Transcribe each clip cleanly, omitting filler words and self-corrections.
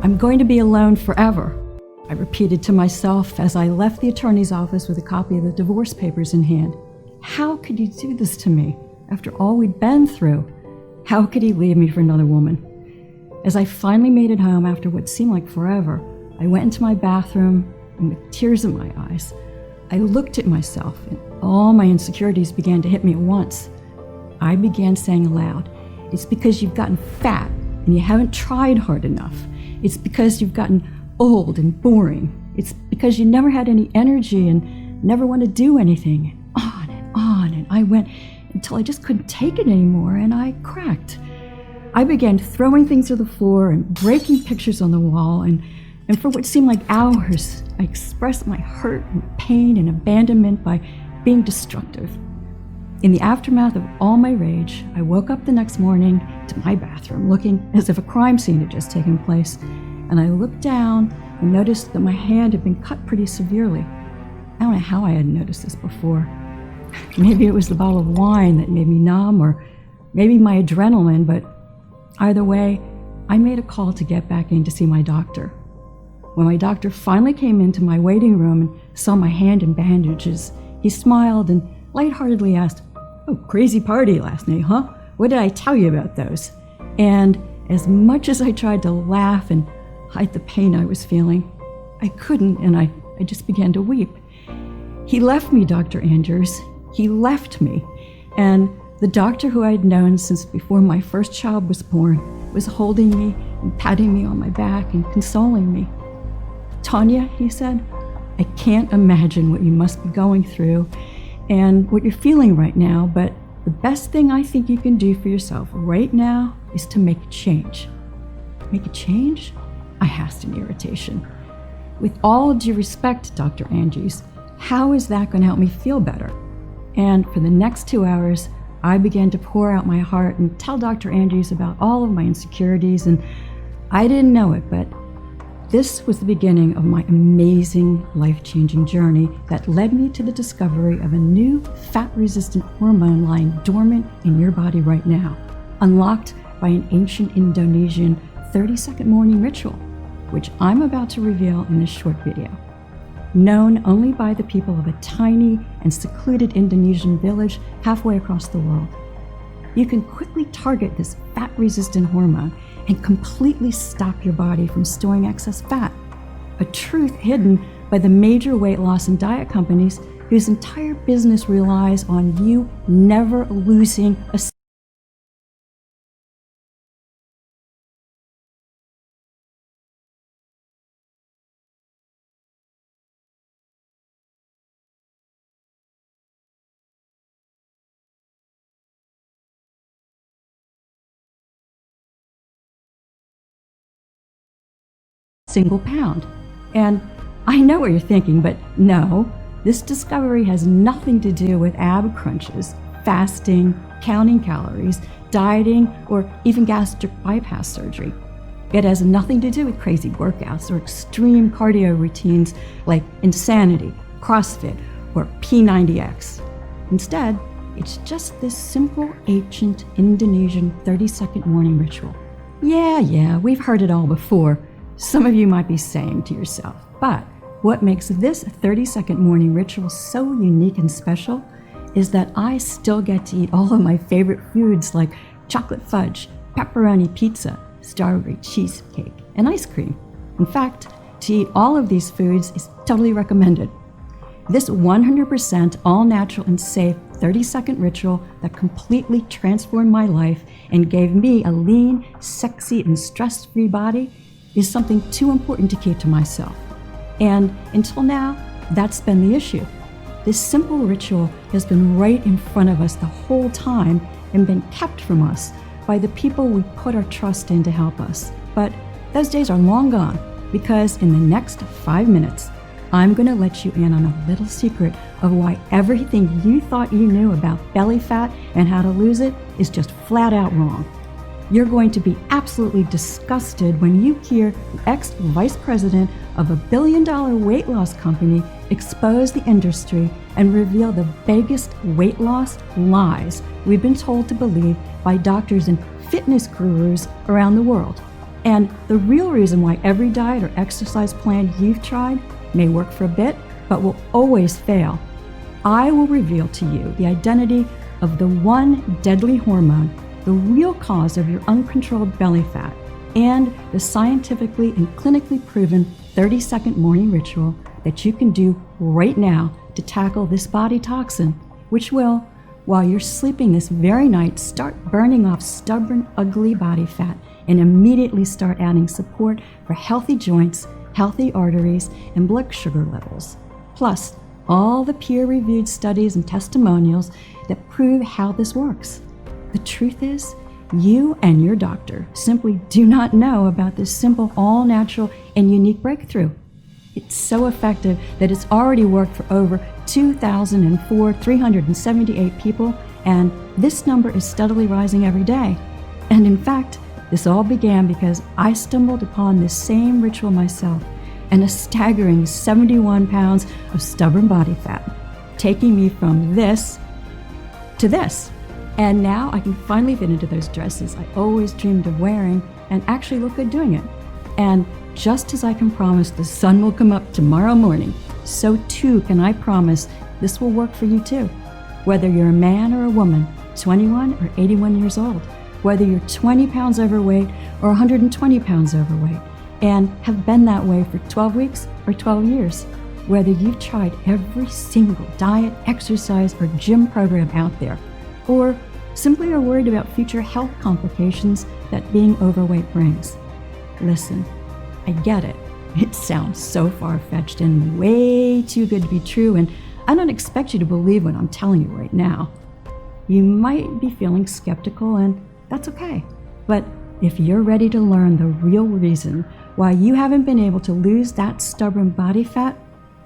I'm going to be alone forever, I repeated to myself as I left the attorney's office with a copy of the divorce papers in hand. How could he do this to me after all we'd been through? How could he leave me for another woman? As I finally made it home after what seemed like forever, I went into my bathroom and with tears in my eyes, I looked at myself and all my insecurities began to hit me at once. I began saying aloud, "It's because you've gotten fat and you haven't tried hard enough. It's because you've gotten old and boring. It's because you never had any energy and never want to do anything." And on, and I went until I just couldn't take it anymore, and I cracked. I began throwing things to the floor and breaking pictures on the wall, and for what seemed like hours, I expressed my hurt and pain and abandonment by being destructive. In the aftermath of all my rage, I woke up the next morning to my bathroom looking as if a crime scene had just taken place, and I looked down and noticed that my hand had been cut pretty severely. I don't know how I hadn't noticed this before. Maybe it was the bottle of wine that made me numb, or maybe my adrenaline, but either way, I made a call to get back in to see my doctor. When my doctor finally came into my waiting room and saw my hand in bandages, he smiled and lightheartedly asked, "Oh, crazy party last night, huh? What did I tell you about those?" And as much as I tried to laugh and hide the pain I was feeling, I couldn't, and I just began to weep. He left me, Dr. Andrews. He left me. And the doctor who I had known since before my first child was born was holding me and patting me on my back and consoling me. "Tanya," he said, "I can't imagine what you must be going through and what you're feeling right now, but the best thing I think you can do for yourself right now is to make a change." Make a change? I asked in irritation. "With all due respect, Dr. Andrews, how is that going to help me feel better?" And for the next 2 hours, I began to pour out my heart and tell Dr. Andrews about all of my insecurities, and I didn't know it, but this was the beginning of my amazing, life-changing journey that led me to the discovery of a new fat-resistant hormone lying dormant in your body right now, unlocked by an ancient Indonesian 30-second morning ritual, which I'm about to reveal in this short video. Known only by the people of a tiny and secluded Indonesian village halfway across the world. You can quickly target this fat-resistant hormone and completely stop your body from storing excess fat, a truth hidden by the major weight loss and diet companies whose entire business relies on you never losing a single pound. And I know what you're thinking, but no, this discovery has nothing to do with ab crunches, fasting, counting calories, dieting, or even gastric bypass surgery. It has nothing to do with crazy workouts or extreme cardio routines like Insanity, CrossFit, or P90X. Instead, it's just this simple, ancient Indonesian 30-second morning ritual. Yeah, we've heard it all before. Some of you might be saying to yourself, but what makes this 30-second morning ritual so unique and special is that I still get to eat all of my favorite foods like chocolate fudge, pepperoni pizza, strawberry cheesecake, and ice cream. In fact, to eat all of these foods is totally recommended. This 100% all-natural and safe 30-second ritual that completely transformed my life and gave me a lean, sexy, and stress-free body is something too important to keep to myself. And until now, that's been the issue. This simple ritual has been right in front of us the whole time and been kept from us by the people we put our trust in to help us. But those days are long gone, because in the next 5 minutes, I'm going to let you in on a little secret of why everything you thought you knew about belly fat and how to lose it is just flat out wrong. You're going to be absolutely disgusted when you hear the ex-vice president of a billion-dollar weight loss company expose the industry and reveal the biggest weight loss lies we've been told to believe by doctors and fitness gurus around the world. And the real reason why every diet or exercise plan you've tried may work for a bit, but will always fail, I will reveal to you the identity of the one deadly hormone, the real cause of your uncontrolled belly fat, and the scientifically and clinically proven 30-second morning ritual that you can do right now to tackle this body toxin, which will, while you're sleeping this very night, start burning off stubborn, ugly body fat and immediately start adding support for healthy joints, healthy arteries, and blood sugar levels. Plus, all the peer-reviewed studies and testimonials that prove how this works. The truth is, you and your doctor simply do not know about this simple, all-natural, and unique breakthrough. It's so effective that it's already worked for over 378 people, and this number is steadily rising every day. And in fact, this all began because I stumbled upon this same ritual myself and a staggering 71 pounds of stubborn body fat, taking me from this to this. And now I can finally fit into those dresses I always dreamed of wearing and actually look good doing it. And just as I can promise the sun will come up tomorrow morning, so too can I promise this will work for you too. Whether you're a man or a woman, 21 or 81 years old, whether you're 20 pounds overweight or 120 pounds overweight, and have been that way for 12 weeks or 12 years, whether you've tried every single diet, exercise, or gym program out there, or simply are worried about future health complications that being overweight brings. Listen, I get it. It sounds so far-fetched and way too good to be true, and I don't expect you to believe what I'm telling you right now. You might be feeling skeptical, and that's okay. But if you're ready to learn the real reason why you haven't been able to lose that stubborn body fat,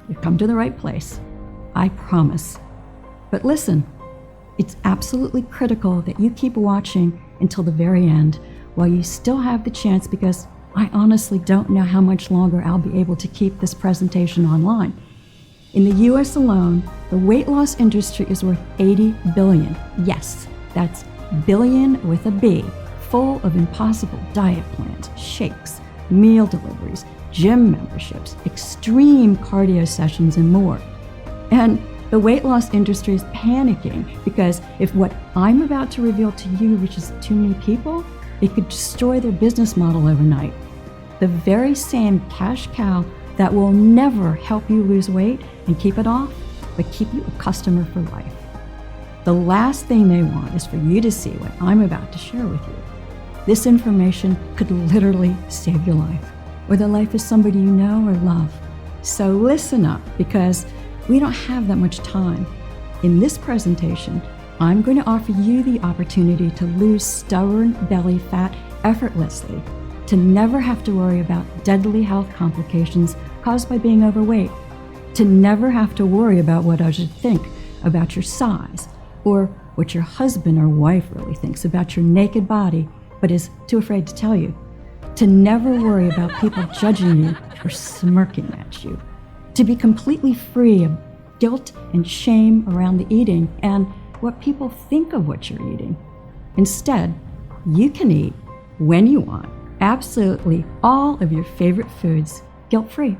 you've come to the right place. I promise. But listen, it's absolutely critical that you keep watching until the very end while you still have the chance, because I honestly don't know how much longer I'll be able to keep this presentation online. In the US alone, the weight loss industry is worth $80 billion. Yes, that's billion with a B, full of impossible diet plans, shakes, meal deliveries, gym memberships, extreme cardio sessions, and more. And the weight loss industry is panicking because if what I'm about to reveal to you reaches too many people, it could destroy their business model overnight. The very same cash cow that will never help you lose weight and keep it off, but keep you a customer for life. The last thing they want is for you to see what I'm about to share with you. This information could literally save your life, or the life of somebody you know or love. So listen up, because we don't have that much time. In this presentation, I'm going to offer you the opportunity to lose stubborn belly fat effortlessly, to never have to worry about deadly health complications caused by being overweight, to never have to worry about what others think about your size, or what your husband or wife really thinks about your naked body but is too afraid to tell you, to never worry about people judging you or smirking at you, to be completely free of guilt and shame around the eating and what people think of what you're eating. Instead, you can eat when you want absolutely all of your favorite foods guilt-free.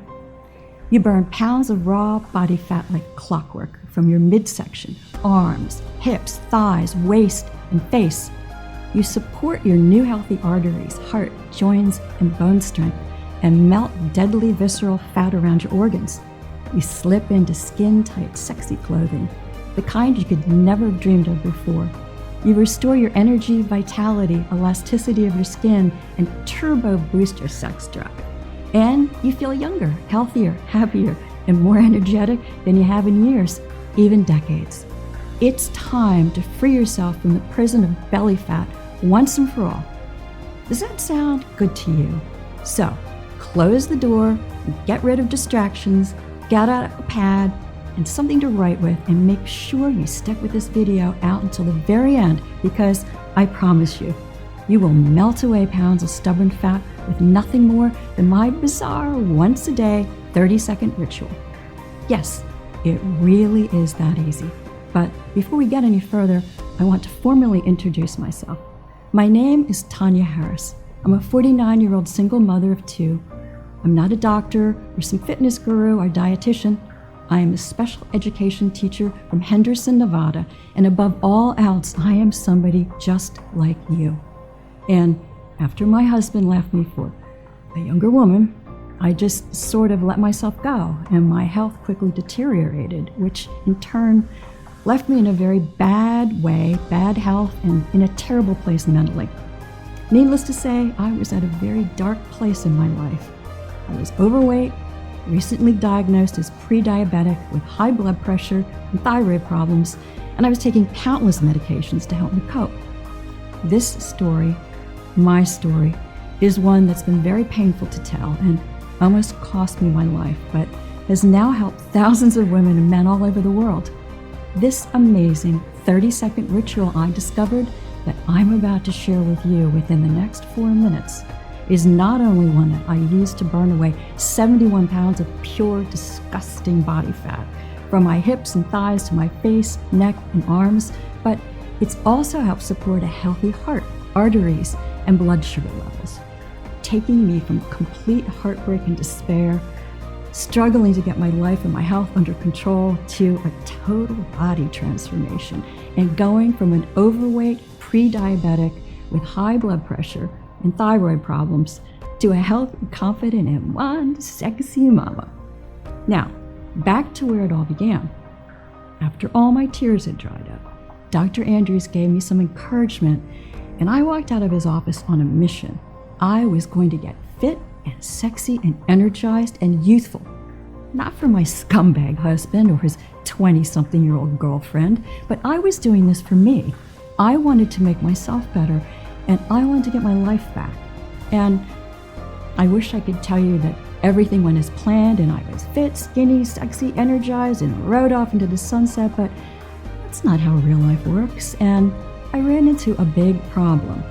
You burn pounds of raw body fat like clockwork from your midsection, arms, hips, thighs, waist, and face. You support your new healthy arteries, heart, joints, and bone strength, and melt deadly visceral fat around your organs. You slip into skin-tight, sexy clothing, the kind you could never have dreamed of before. You restore your energy, vitality, elasticity of your skin, and turbo boost your sex drive. And you feel younger, healthier, happier, and more energetic than you have in years, even decades. It's time to free yourself from the prison of belly fat once and for all. Does that sound good to you? So, close the door, get rid of distractions, get out a pad and something to write with, and make sure you stick with this video out until the very end, because I promise you, you will melt away pounds of stubborn fat with nothing more than my bizarre once-a-day 30-second ritual. Yes, it really is that easy. But before we get any further, I want to formally introduce myself. My name is Tanya Harris, I'm a 49-year-old single mother of 2. I'm not a doctor or some fitness guru or dietitian. I am a special education teacher from Henderson, Nevada, and above all else, I am somebody just like you. And after my husband left me for a younger woman, I just sort of let myself go, and my health quickly deteriorated, which in turn left me in a very bad way, bad health, and in a terrible place mentally. Needless to say, I was at a very dark place in my life. I was overweight, recently diagnosed as pre-diabetic with high blood pressure and thyroid problems, and I was taking countless medications to help me cope. This story, my story, is one that's been very painful to tell and almost cost me my life, but has now helped thousands of women and men all over the world. This amazing 30-second ritual I discovered that I'm about to share with you within the next 4 minutes is not only one that I use to burn away 71 pounds of pure, disgusting body fat from my hips and thighs to my face, neck, and arms, but it's also helped support a healthy heart, arteries, and blood sugar levels, taking me from complete heartbreak and despair, struggling to get my life and my health under control, to a total body transformation, and going from an overweight pre-diabetic with high blood pressure and thyroid problems to a healthy, confident, and one sexy mama. Now, back to where it all began. After all my tears had dried up, Dr. Andrews gave me some encouragement, and I walked out of his office on a mission. I was going to get fit and sexy and energized and youthful. Not for my scumbag husband or his 20-something-year-old girlfriend, but I was doing this for me. I wanted to make myself better, and I wanted to get my life back. And I wish I could tell you that everything went as planned and I was fit, skinny, sexy, energized, and rode off into the sunset, but that's not how real life works, and I ran into a big problem.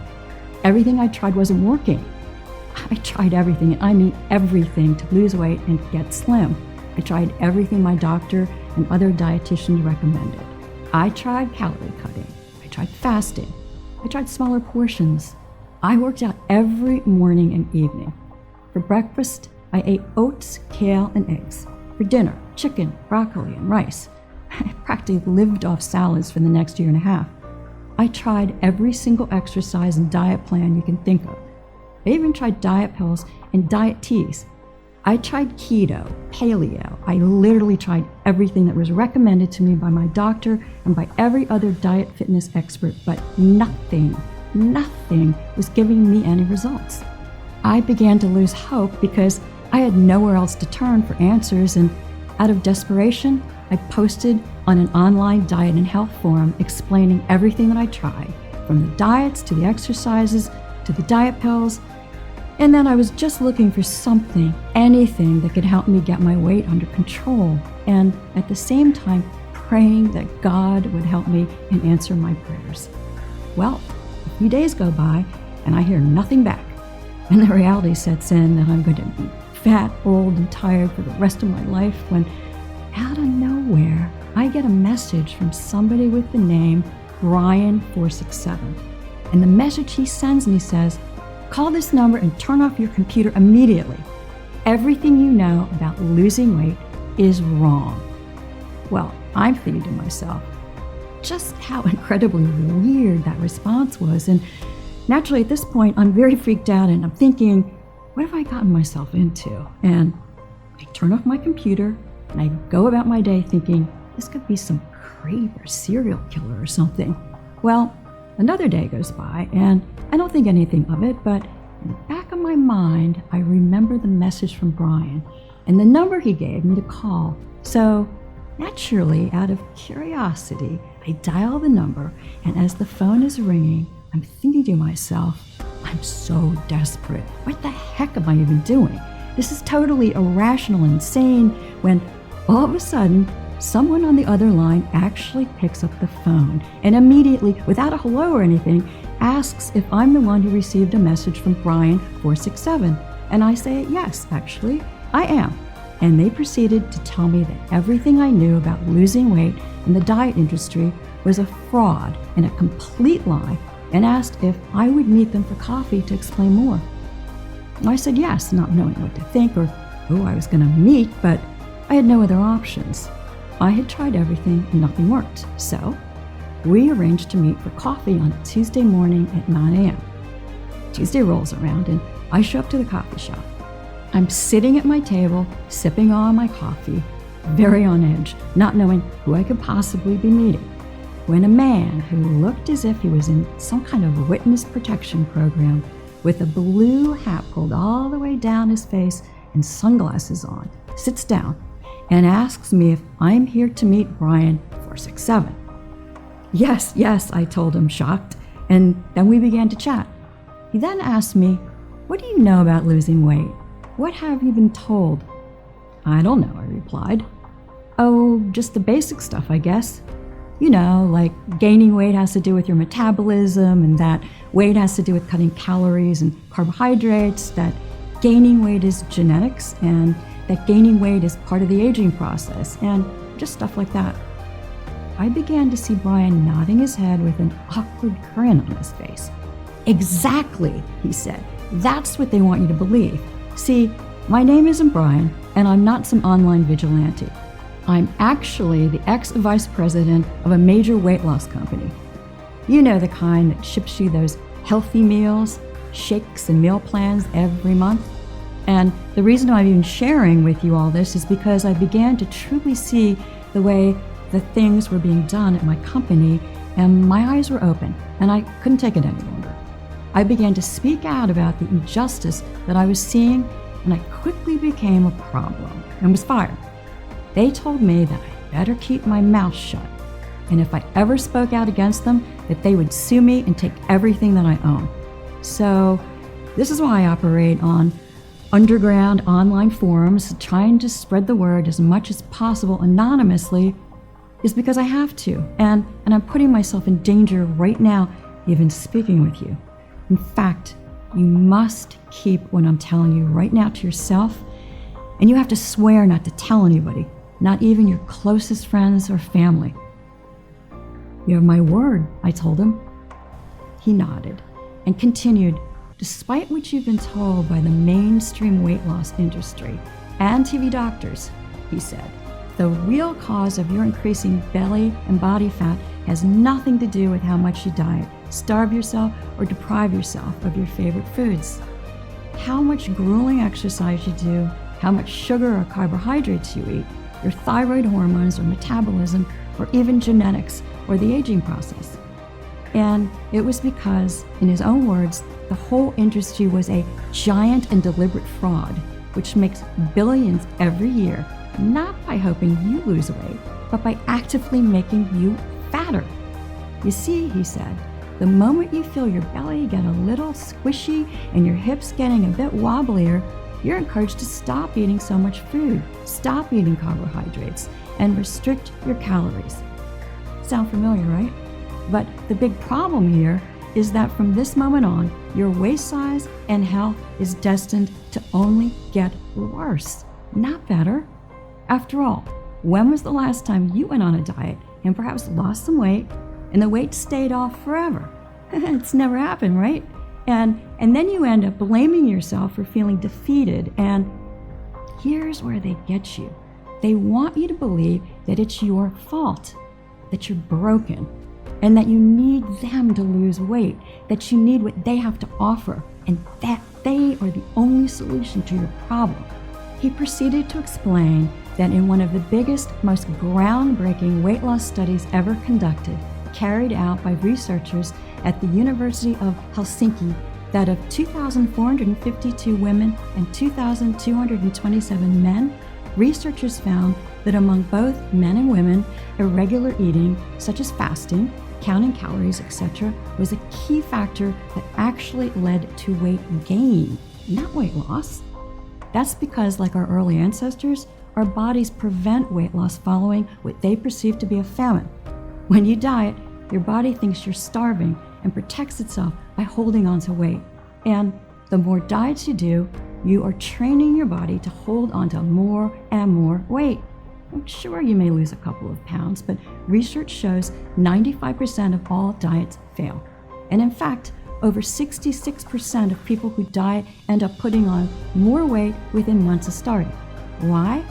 Everything I tried wasn't working. I tried everything, and I mean everything, to lose weight and get slim. I tried everything my doctor and other dietitians recommended. I tried calorie cutting. I tried fasting. I tried smaller portions. I worked out every morning and evening. For breakfast, I ate oats, kale, and eggs. For dinner, chicken, broccoli, and rice. I practically lived off salads for the next year and a half. I tried every single exercise and diet plan you can think of. I even tried diet pills and diet teas. I tried keto, paleo. I literally tried everything that was recommended to me by my doctor and by every other diet fitness expert, but nothing was giving me any results. I began to lose hope because I had nowhere else to turn for answers, and out of desperation, I posted on an online diet and health forum explaining everything that I tried, from the diets to the exercises to the diet pills. And then I was just looking for something, anything that could help me get my weight under control, and at the same time praying that God would help me and answer my prayers. Well, a few days go by and I hear nothing back, and the reality sets in that I'm going to be fat, old, and tired for the rest of my life, when out of nowhere I get a message from somebody with the name Brian467. And the message he sends me says, "Call this number and turn off your computer immediately. Everything you know about losing weight is wrong." Well, I'm thinking to myself, just how incredibly weird that response was. And naturally at this point, I'm very freaked out, and I'm thinking, what have I gotten myself into? And I turn off my computer and I go about my day thinking, this could be some creep or serial killer or something. Well, another day goes by and I don't think anything of it, but in the back of my mind, I remember the message from Brian and the number he gave me to call. So naturally, out of curiosity, I dial the number, and as the phone is ringing, I'm thinking to myself, I'm so desperate. What the heck am I even doing? This is totally irrational and insane, when all of a sudden, someone on the other line actually picks up the phone and immediately, without a hello or anything, asks if I'm the one who received a message from Brian467. And I say, yes, actually, I am. And they proceeded to tell me that everything I knew about losing weight in the diet industry was a fraud and a complete lie, and asked if I would meet them for coffee to explain more. I said yes, not knowing what to think or who I was going to meet, but I had no other options. I had tried everything and nothing worked, so we arranged to meet for coffee on Tuesday morning at 9 a.m. Tuesday rolls around and I show up to the coffee shop. I'm sitting at my table, sipping on my coffee, very on edge, not knowing who I could possibly be meeting, when a man who looked as if he was in some kind of witness protection program with a blue hat pulled all the way down his face and sunglasses on, sits down and asks me if I'm here to meet Brian 467. Yes, I told him, shocked, and then we began to chat. He then asked me, "What do you know about losing weight? What have you been told?" "I don't know," I replied. "Oh, just the basic stuff, I guess. You know, like gaining weight has to do with your metabolism, and that weight has to do with cutting calories and carbohydrates, that gaining weight is genetics, and that gaining weight is part of the aging process, and just stuff like that." I began to see Brian nodding his head with an awkward grin on his face. "Exactly," he said. "That's what they want you to believe. See, my name isn't Brian, and I'm not some online vigilante. I'm actually the ex-vice president of a major weight loss company. You know, the kind that ships you those healthy meals, shakes, and meal plans every month. And the reason I'm even sharing with you all this is because I began to truly see the way the things were being done at my company, and my eyes were open, and I couldn't take it any longer. I began to speak out about the injustice that I was seeing, and I quickly became a problem and was fired. They told me that I better keep my mouth shut, and if I ever spoke out against them, that they would sue me and take everything that I own. So this is why I operate on underground online forums, trying to spread the word as much as possible anonymously, is because I have to, and I'm putting myself in danger right now, even speaking with you. In fact, you must keep what I'm telling you right now to yourself, and you have to swear not to tell anybody, not even your closest friends or family." "You have my word," I told him. He nodded and continued, "Despite what you've been told by the mainstream weight loss industry and TV doctors," he said, "the real cause of your increasing belly and body fat has nothing to do with how much you diet, starve yourself, or deprive yourself of your favorite foods. How much grueling exercise you do, how much sugar or carbohydrates you eat, your thyroid hormones or metabolism, or even genetics or the aging process." And it was because, in his own words, the whole industry was a giant and deliberate fraud, which makes billions every year, not by hoping you lose weight, but by actively making you fatter. "You see," he said, "the moment you feel your belly get a little squishy and your hips getting a bit wobblier, you're encouraged to stop eating so much food, stop eating carbohydrates, and restrict your calories." Sound familiar, right? But the big problem here is that from this moment on, your waist size and health is destined to only get worse, not better. After all, when was the last time you went on a diet and perhaps lost some weight and the weight stayed off forever? It's never happened, right? And then you end up blaming yourself for feeling defeated, and here's where they get you. They want you to believe that it's your fault, that you're broken, and that you need them to lose weight, that you need what they have to offer, and that they are the only solution to your problem. He proceeded to explain that in one of the biggest, most groundbreaking weight loss studies ever conducted, carried out by researchers at the University of Helsinki, that of 2,452 women and 2,227 men, researchers found that among both men and women, irregular eating, such as fasting, counting calories, etc., was a key factor that actually led to weight gain, not weight loss. That's because, like our early ancestors, our bodies prevent weight loss following what they perceive to be a famine. When you diet, your body thinks you're starving and protects itself by holding on to weight. And the more diets you do, you are training your body to hold on to more and more weight. I'm sure you may lose a couple of pounds, but research shows 95% of all diets fail. And in fact, over 66% of people who diet end up putting on more weight within months of starting. Why?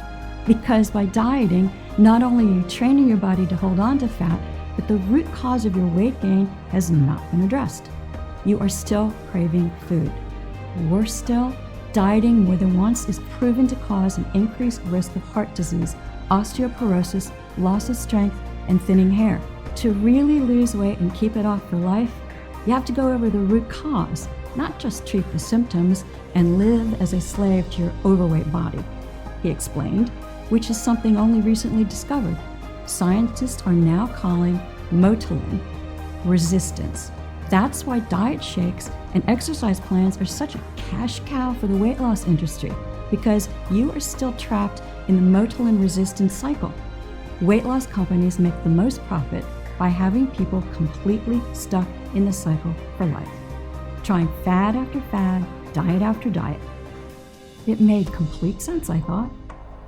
Because by dieting, not only are you training your body to hold on to fat, but the root cause of your weight gain has not been addressed. You are still craving food. Worse still, dieting more than once is proven to cause an increased risk of heart disease, osteoporosis, loss of strength, and thinning hair. To really lose weight and keep it off for life, you have to go over the root cause, not just treat the symptoms and live as a slave to your overweight body, he explained, which is something only recently discovered. Scientists are now calling motilin resistance. That's why diet shakes and exercise plans are such a cash cow for the weight loss industry, because you are still trapped in the motilin resistance cycle. Weight loss companies make the most profit by having people completely stuck in the cycle for life, trying fad after fad, diet after diet. It made complete sense, I thought.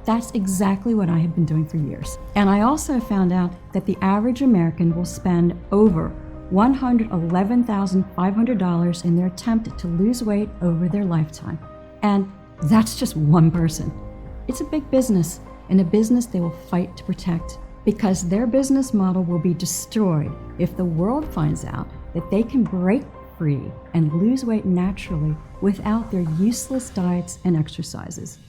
That's exactly what I have been doing for years. And I also found out that the average American will spend over $111,500 in their attempt to lose weight over their lifetime. And that's just one person. It's a big business, and a business they will fight to protect, because their business model will be destroyed if the world finds out that they can break free and lose weight naturally without their useless diets and exercises.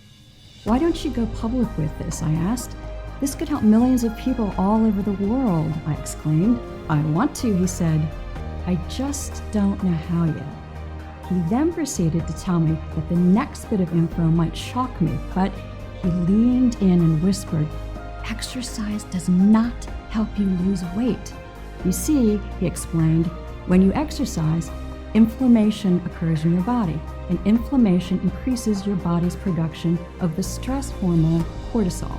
Why don't you go public with this? I asked. This could help millions of people all over the world, I exclaimed. I want to, he said. I just don't know how yet. He then proceeded to tell me that the next bit of info might shock me, but he leaned in and whispered, exercise does not help you lose weight. You see, he explained, when you exercise, inflammation occurs in your body, and inflammation increases your body's production of the stress hormone cortisol.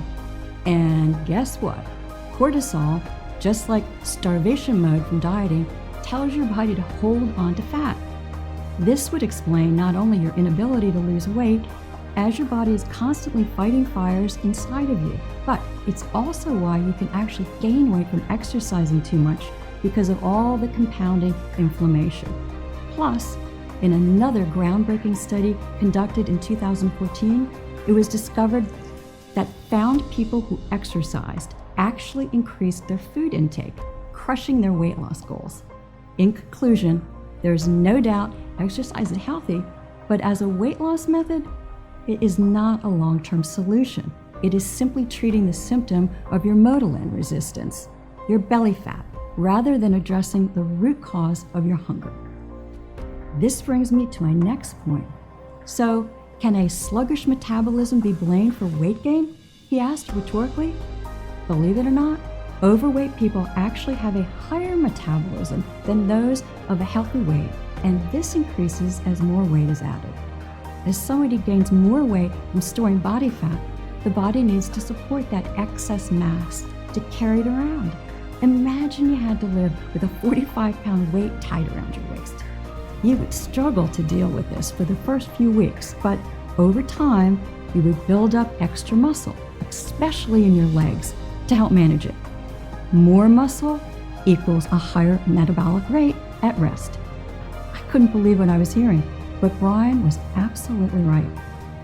And guess what? Cortisol, just like starvation mode from dieting, tells your body to hold on to fat. This would explain not only your inability to lose weight, as your body is constantly fighting fires inside of you, but it's also why you can actually gain weight from exercising too much, because of all the compounding inflammation. Plus, in another groundbreaking study conducted in 2014, it was discovered that found people who exercised actually increased their food intake, crushing their weight loss goals. In conclusion, there's no doubt exercise is healthy, but as a weight loss method, it is not a long-term solution. It is simply treating the symptom of your motilin resistance, your belly fat, rather than addressing the root cause of your hunger. This brings me to my next point. So, can a sluggish metabolism be blamed for weight gain? He asked rhetorically. Believe it or not, overweight people actually have a higher metabolism than those of a healthy weight, and this increases as more weight is added. As somebody gains more weight from storing body fat, the body needs to support that excess mass to carry it around. Imagine you had to live with a 45-pound weight tied around your waist. You would struggle to deal with this for the first few weeks, but over time, you would build up extra muscle, especially in your legs, to help manage it. More muscle equals a higher metabolic rate at rest. I couldn't believe what I was hearing, but Brian was absolutely right.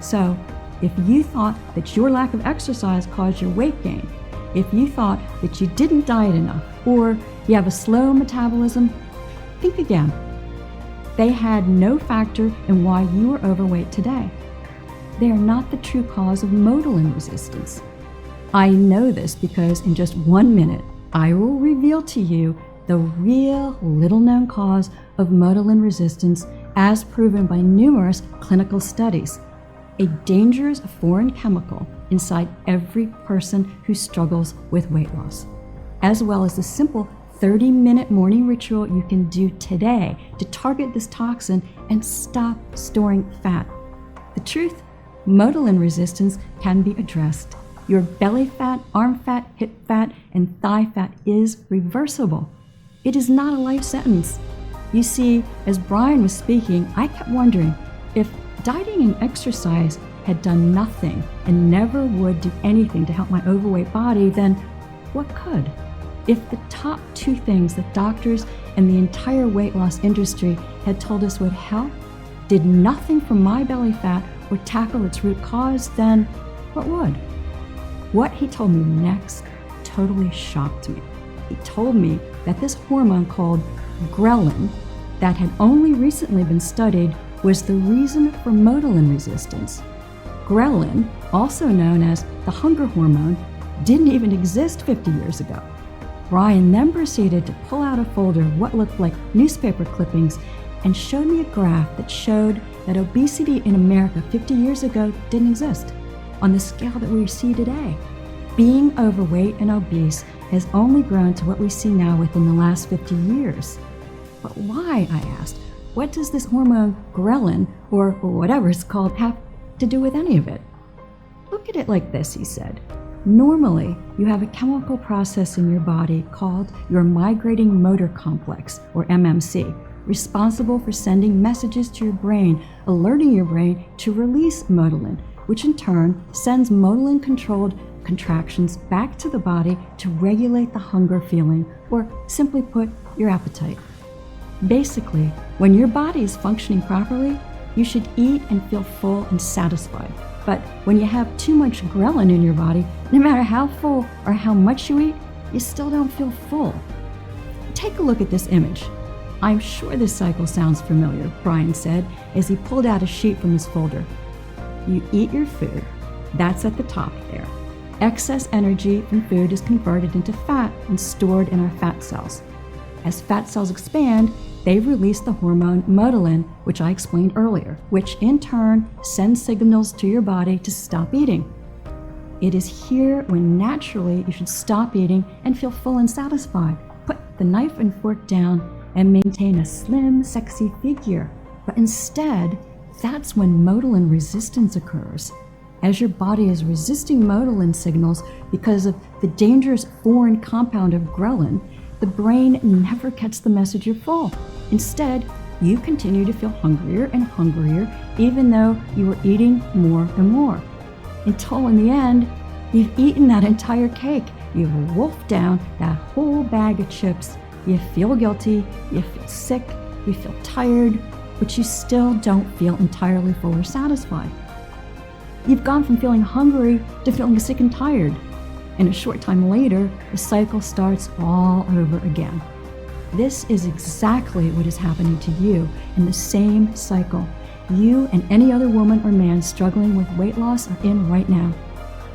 So, if you thought that your lack of exercise caused your weight gain, if you thought that you didn't diet enough, or you have a slow metabolism, think again. They had no factor in why you are overweight today. They are not the true cause of motilin resistance. I know this because in just 1 minute, I will reveal to you the real little-known cause of motilin resistance as proven by numerous clinical studies, a dangerous foreign chemical inside every person who struggles with weight loss, as well as the simple 30-minute morning ritual you can do today to target this toxin and stop storing fat. The truth, motilin resistance can be addressed. Your belly fat, arm fat, hip fat, and thigh fat is reversible. It is not a life sentence. You see, as Brian was speaking, I kept wondering if dieting and exercise had done nothing and never would do anything to help my overweight body, then what could? If the top two things that doctors and the entire weight loss industry had told us would help did nothing for my belly fat or tackle its root cause, then what would? What he told me next totally shocked me. He told me that this hormone called ghrelin that had only recently been studied was the reason for motilin resistance. Ghrelin, also known as the hunger hormone, didn't even exist 50 years ago. Brian then proceeded to pull out a folder of what looked like newspaper clippings and showed me a graph that showed that obesity in America 50 years ago didn't exist on the scale that we see today. Being overweight and obese has only grown to what we see now within the last 50 years. But why, I asked, what does this hormone ghrelin, or whatever it's called, have to do with any of it? Look at it like this, he said. Normally, you have a chemical process in your body called your migrating motor complex, or MMC, responsible for sending messages to your brain, alerting your brain to release motilin, which in turn sends motilin-controlled contractions back to the body to regulate the hunger feeling, or simply put, your appetite. Basically, when your body is functioning properly, you should eat and feel full and satisfied. But when you have too much ghrelin in your body, no matter how full or how much you eat, you still don't feel full. Take a look at this image. I'm sure this cycle sounds familiar, Brian said as he pulled out a sheet from his folder. You eat your food. That's at the top there. Excess energy from food is converted into fat and stored in our fat cells. As fat cells expand, they release the hormone motilin, which I explained earlier, which in turn sends signals to your body to stop eating. It is here when naturally you should stop eating and feel full and satisfied. Put the knife and fork down and maintain a slim, sexy figure. But instead, that's when motilin resistance occurs. As your body is resisting motilin signals because of the dangerous foreign compound of ghrelin, the brain never gets the message you're full. Instead, you continue to feel hungrier and hungrier, even though you are eating more and more. Until in the end, you've eaten that entire cake. You've wolfed down that whole bag of chips. You feel guilty, you feel sick, you feel tired, but you still don't feel entirely full or satisfied. You've gone from feeling hungry to feeling sick and tired. And a short time later, the cycle starts all over again. This is exactly what is happening to you in the same cycle you and any other woman or man struggling with weight loss are in right now.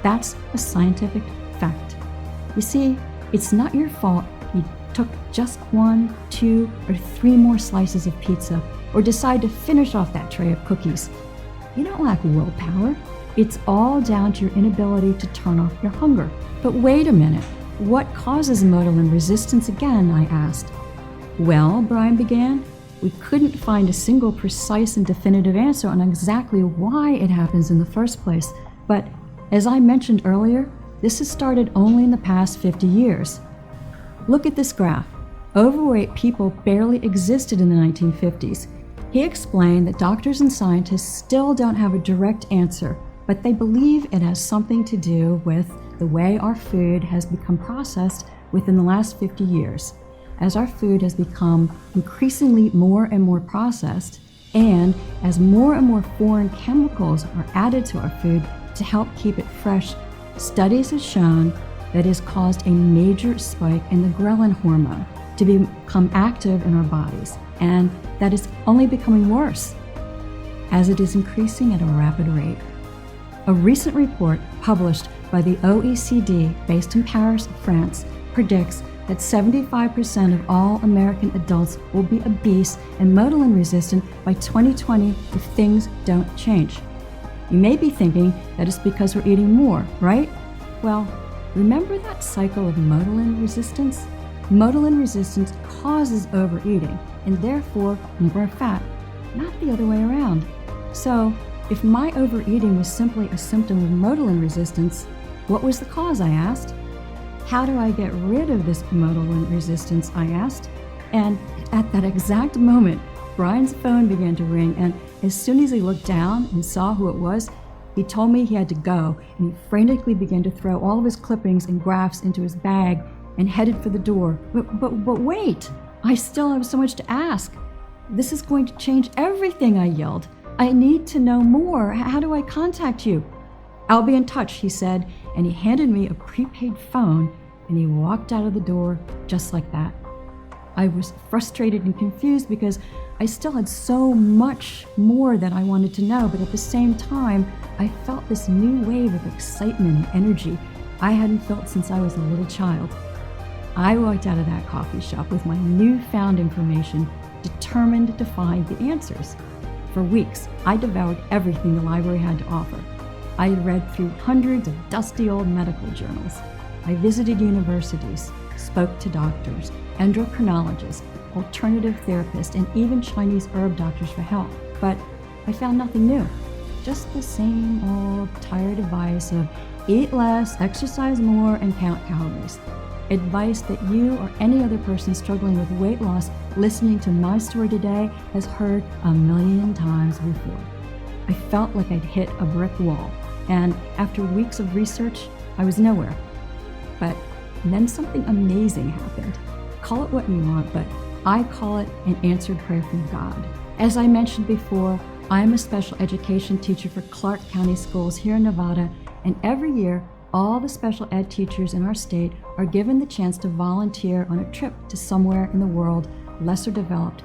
That's a scientific fact. You see, it's not your fault you took just 1, 2, or 3 more slices of pizza or decide to finish off that tray of cookies. You don't lack willpower. It's all down to your inability to turn off your hunger. But wait a minute, what causes motilin resistance again, I asked. Well, Brian began, we couldn't find a single precise and definitive answer on exactly why it happens in the first place. But as I mentioned earlier, this has started only in the past 50 years. Look at this graph. Overweight people barely existed in the 1950s. He explained that doctors and scientists still don't have a direct answer, but they believe it has something to do with the way our food has become processed within the last 50 years. As our food has become increasingly more and more processed, and as more and more foreign chemicals are added to our food to help keep it fresh, studies have shown that it has caused a major spike in the ghrelin hormone to become active in our bodies, and that is only becoming worse as it is increasing at a rapid rate. A recent report published by the OECD, based in Paris, France, predicts that 75% of all American adults will be obese and motilin resistant by 2020 if things don't change. You may be thinking that it's because we're eating more, right? Well, remember that cycle of motilin resistance? Motilin resistance causes overeating and therefore more fat, not the other way around. So, if my overeating was simply a symptom of motilin resistance, what was the cause, I asked? How do I get rid of this motilin resistance, I asked? And at that exact moment, Brian's phone began to ring, and as soon as he looked down and saw who it was, he told me he had to go, and he frantically began to throw all of his clippings and graphs into his bag and headed for the door. But wait! I still have so much to ask. This is going to change everything, I yelled. I need to know more. How do I contact you? I'll be in touch, he said, and he handed me a prepaid phone, and he walked out of the door just like that. I was frustrated and confused because I still had so much more that I wanted to know, but at the same time, I felt this new wave of excitement and energy I hadn't felt since I was a little child. I walked out of that coffee shop with my newfound information, determined to find the answers. For weeks, I devoured everything the library had to offer. I read through hundreds of dusty old medical journals. I visited universities, spoke to doctors, endocrinologists, alternative therapists, and even Chinese herb doctors for help. But I found nothing new. Just the same old tired advice of eat less, exercise more, and count calories. Advice that you or any other person struggling with weight loss listening to my story today has heard a million times before. I felt like I'd hit a brick wall, and after weeks of research, I was nowhere. But then something amazing happened. Call it what you want, but I call it an answered prayer from God. As I mentioned before, I'm a special education teacher for Clark County Schools here in Nevada, and every year, all the special ed teachers in our state are given the chance to volunteer on a trip to somewhere in the world lesser developed